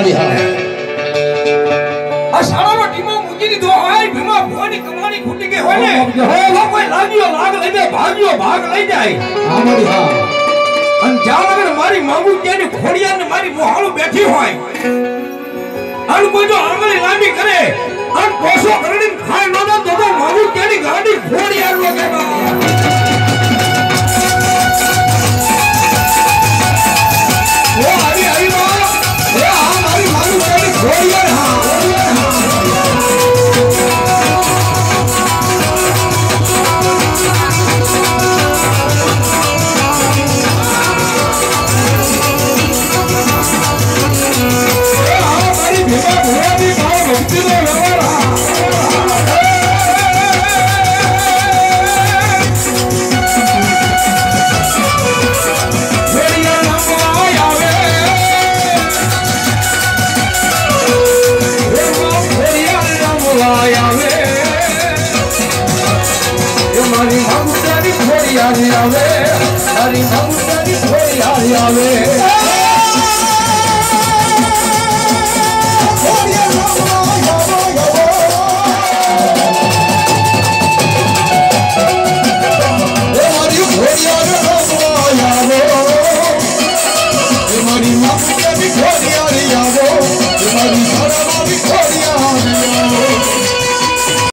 मारी हाँ आ सारा रो टीमो मुजी नी दो हाय भीमा भोनी कमानी खुटी के होने हो कोई लागियो लाग ले दे भागियो भाग ले जाए हाँ मारी हाँ अन जावगर मारी मांगू के ने खोड़िया ने मारी मोहाळो बैठी होय अन कोई जो आंगली लांबी करे अन पोसो करनी खाए न दो तो मांगू के ने गाड़ी खोड़िया रो के वो आई मां ये हमारी मांगू के ने खोड़िया हां Hare Hare Hare Hare